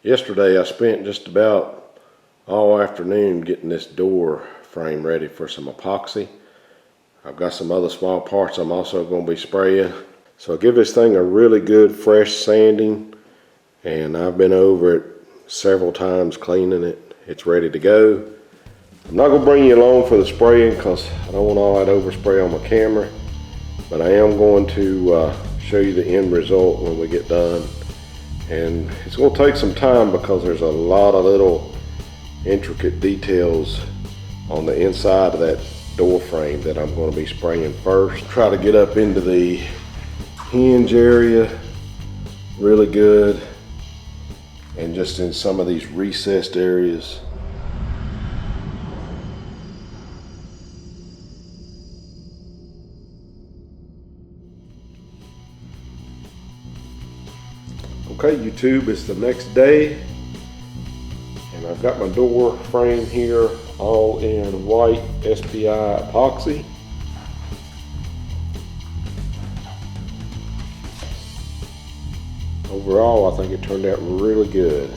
Yesterday I spent just about all afternoon getting this door frame ready for some epoxy. I've got some other small parts I'm also going to be spraying. So I'll give this thing a really good fresh sanding, and I've been over it several times cleaning it. It's ready to go. I'm not going to bring you along for the spraying because I don't want all that overspray on my camera, but I am going to show you the end result when we get done. And it's going to take some time because there's a lot of little intricate details on the inside of that door frame that I'm going to be spraying first. Try to get up into the hinge area really good, and just in some of these recessed areas. Okay, YouTube, it's the next day, and I've got my door frame here all in white SPI epoxy. Overall, I think it turned out really good.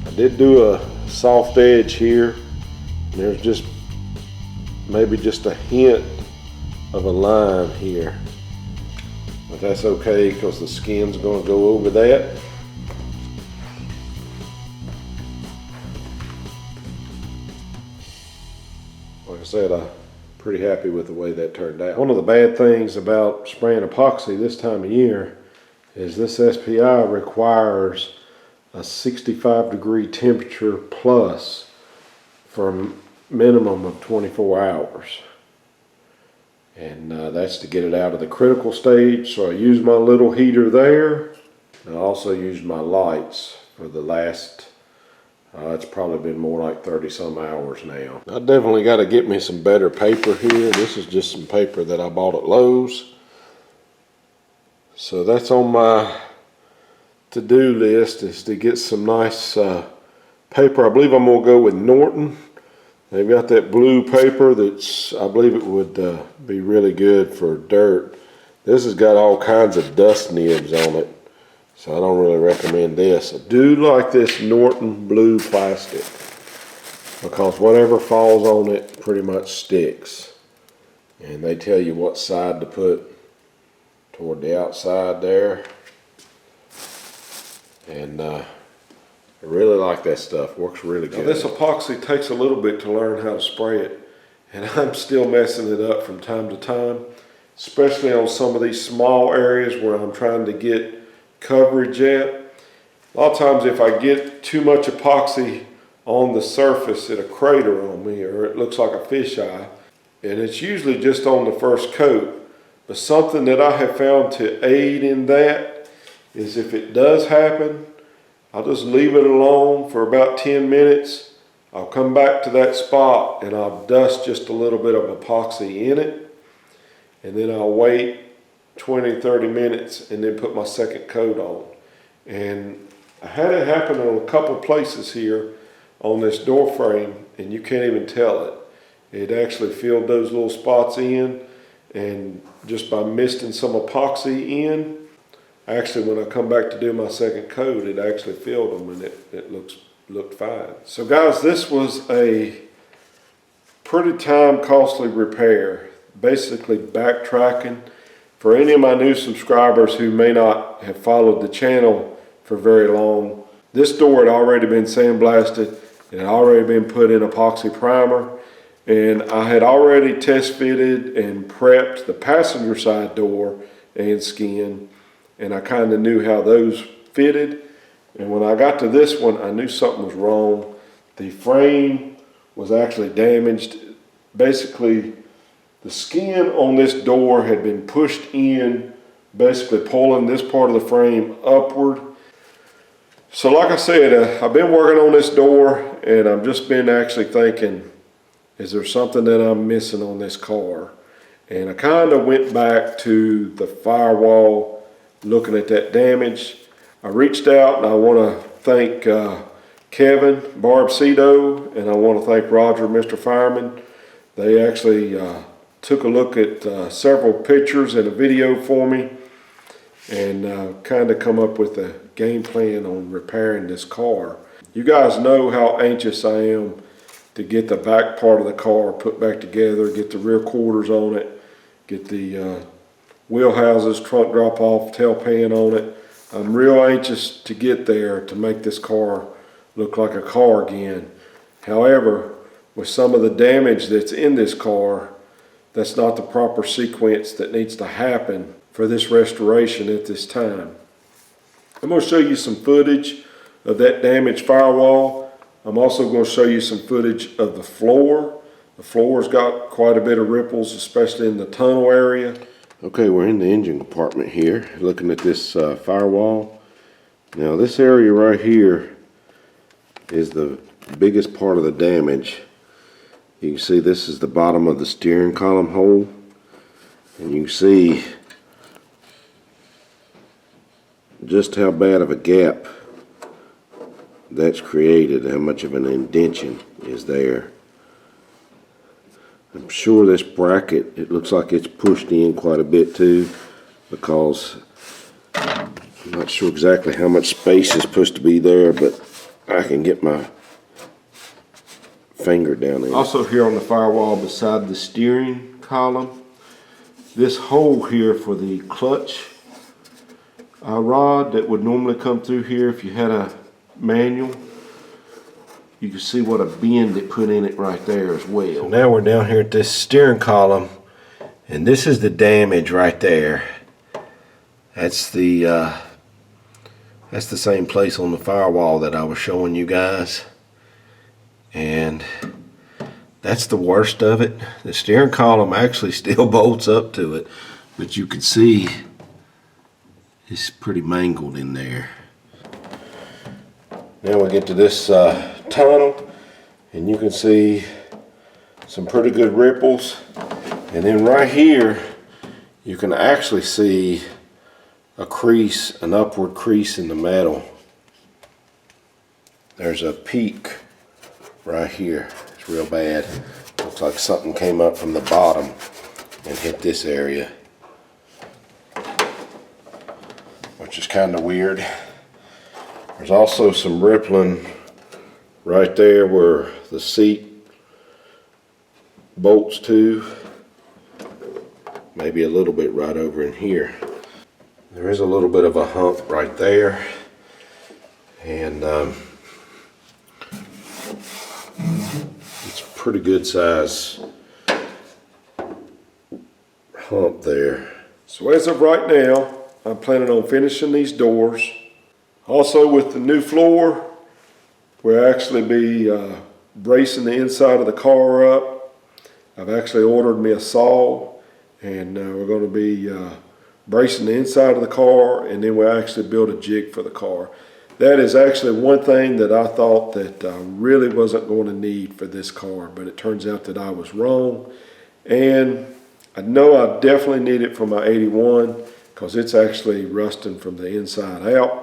I did do a soft edge here. There's just maybe just a hint of a line here, but that's okay because the skin's going to go over that. Like I said, I'm pretty happy with the way that turned out. One of the bad things about spraying epoxy this time of year is this SPI requires a 65-degree temperature plus for a minimum of 24 hours. And that's to get it out of the critical stage. So I use my little heater there. And I also use my lights for the last, it's probably been more like 30 some hours now. I definitely got to get me some better paper here. This is just some paper that I bought at Lowe's. So that's on my to-do list, is to get some nice paper. I believe I'm going to go with Norton. They've got that blue paper that's, I believe it would be really good for dirt. This has got all kinds of dust nibs on it, so I don't really recommend this. I do like this Norton blue plastic because whatever falls on it pretty much sticks. And they tell you what side to put toward the outside there. And I really like that stuff. Works really good. Now, this epoxy takes a little bit to learn how to spray it, and I'm still messing it up from time to time, especially on some of these small areas where I'm trying to get coverage at. A lot of times if I get too much epoxy on the surface, it'll crater on me, or it looks like a fisheye, and it's usually just on the first coat. But something that I have found to aid in that is if it does happen, I'll just leave it alone for about 10 minutes. I'll come back to that spot and I'll dust just a little bit of epoxy in it. And then I'll wait 20, 30 minutes and then put my second coat on. And I had it happen on a couple places here on this door frame, and you can't even tell it. It actually filled those little spots in, and just by misting some epoxy in, actually, when I come back to do my second coat, it actually filled them, and it looked fine. So guys, this was a pretty time-costly repair. Basically backtracking. For any of my new subscribers who may not have followed the channel for very long, this door had already been sandblasted. It had already been put in epoxy primer, and I had already test fitted and prepped the passenger side door and skin. And I kind of knew how those fitted. And when I got to this one, I knew something was wrong. The frame was actually damaged. Basically, the skin on this door had been pushed in, basically pulling this part of the frame upward. So like I said, I've been working on this door, and I've just been actually thinking, is there something that I'm missing on this car? And I kind of went back to the firewall, looking at that damage. I reached out, and I want to thank Kevin Barbcedo, and I want to thank Roger, Mr. Fireman. They actually took a look at several pictures and a video for me, and kind of come up with a game plan on repairing this car. You guys know how anxious I am to get the back part of the car put back together, get the rear quarters on it, get the wheel houses, trunk drop off, tail pan on it. I'm real anxious to get there to make this car look like a car again. However, with some of the damage that's in this car, that's not the proper sequence that needs to happen for this restoration at this time. I'm going to show you some footage of that damaged firewall. I'm also going to show you some footage of the floor. The floor's got quite a bit of ripples, especially in the tunnel area. Okay, we're in the engine compartment here, looking at this firewall. Now this area right here is the biggest part of the damage. You can see this is the bottom of the steering column hole, and you can see just how bad of a gap that's created, how much of an indentation is there. I'm sure this bracket, it looks like it's pushed in quite a bit too, because I'm not sure exactly how much space is supposed to be there, but I can get my finger down there. Also here on the firewall beside the steering column, this hole here for the clutch rod that would normally come through here if you had a manual, you can see what a bend it put in it right there as well. So now we're down here at this steering column, and this is the damage right there. That's the same place on the firewall that I was showing you guys, and that's the worst of it. The steering column actually still bolts up to it, but you can see it's pretty mangled in there. Now we get to this tunnel, and you can see some pretty good ripples, and then right here you can actually see a crease, an upward crease in the metal. There's a peak right here. It's real bad. Looks like something came up from the bottom and hit this area, which is kind of weird. There's also some rippling right there where the seat bolts to. Maybe a little bit right over in here. There is a little bit of a hump right there, and it's a pretty good size hump there. So as of right now, I'm planning on finishing these doors. Also with the new floor, we'll actually be bracing the inside of the car up. I've actually ordered me a saw, and we're going to be bracing the inside of the car, and then we'll actually build a jig for the car. That is actually one thing that I thought that I really wasn't going to need for this car, but it turns out that I was wrong. And I know I definitely need it for my 81, because it's actually rusting from the inside out.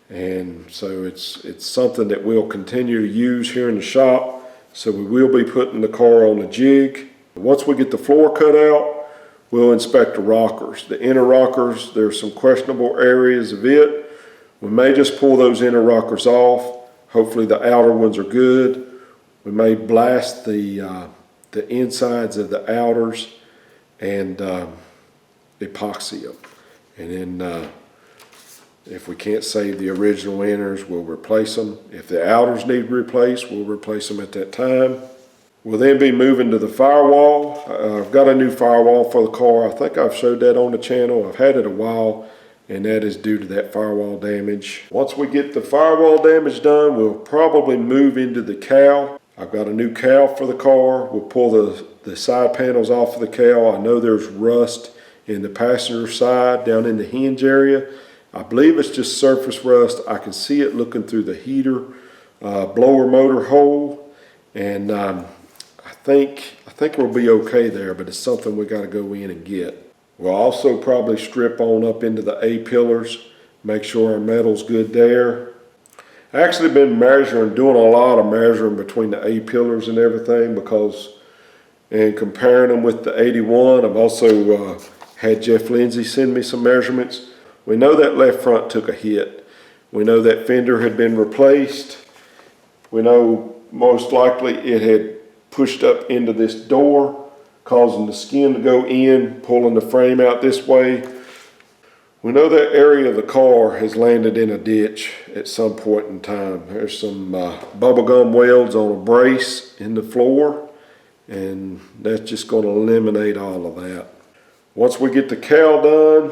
And so it's something that we'll continue to use here in the shop. So we will be putting the car on the jig. Once we get the floor cut out, we'll inspect the rockers. The inner rockers, there's some questionable areas of it. We may just pull those inner rockers off. Hopefully the outer ones are good. We may blast the insides of the outers and epoxy them. And then if we can't save the original inners, we'll replace them. If the outers need replaced, we'll replace them at that time. We'll then be moving to the firewall. I've got a new firewall for the car. I think I've showed that on the channel. I've had it a while, and that is due to that firewall damage. Once we get the firewall damage done, we'll probably move into the cowl. I've got a new cowl for the car. We'll pull the side panels off of the cowl. I know there's rust in the passenger side down in the hinge area. I believe it's just surface rust. I can see it looking through the heater blower motor hole, and I think we'll be okay there, but it's something we got to go in and get. We'll also probably strip on up into the A pillars, make sure our metal's good there. I actually been doing a lot of measuring between the A pillars and everything, because and comparing them with the 81. I've also had Jeff Lindsay send me some measurements. We know that left front took a hit. We know that fender had been replaced. We know most likely it had pushed up into this door, causing the skin to go in, pulling the frame out this way. We know that area of the car has landed in a ditch at some point in time. There's some bubblegum welds on a brace in the floor, and that's just going to eliminate all of that. Once we get the cowl done,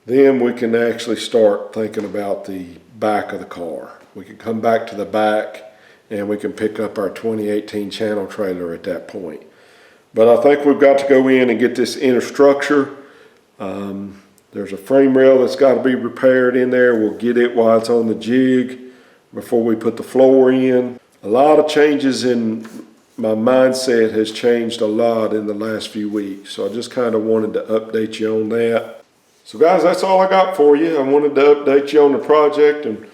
then we can actually start thinking about the back of the car. We can come back to the back and we can pick up our 2018 channel trailer at that point. But I think we've got to go in and get this inner structure. There's a frame rail that's got to be repaired in there. We'll get it while it's on the jig before we put the floor in. A lot of changes in my mindset has changed a lot in the last few weeks. So I just kind of wanted to update you on that. So guys, that's all I got for you. I wanted to update you on the project and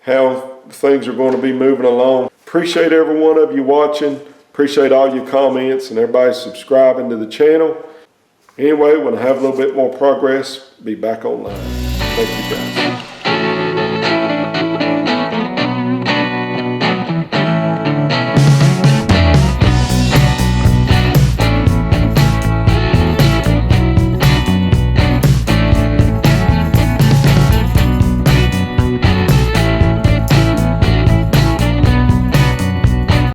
how things are going to be moving along. Appreciate every one of you watching. Appreciate all your comments and everybody subscribing to the channel. Anyway, when I have a little bit more progress, be back online. Thank you guys.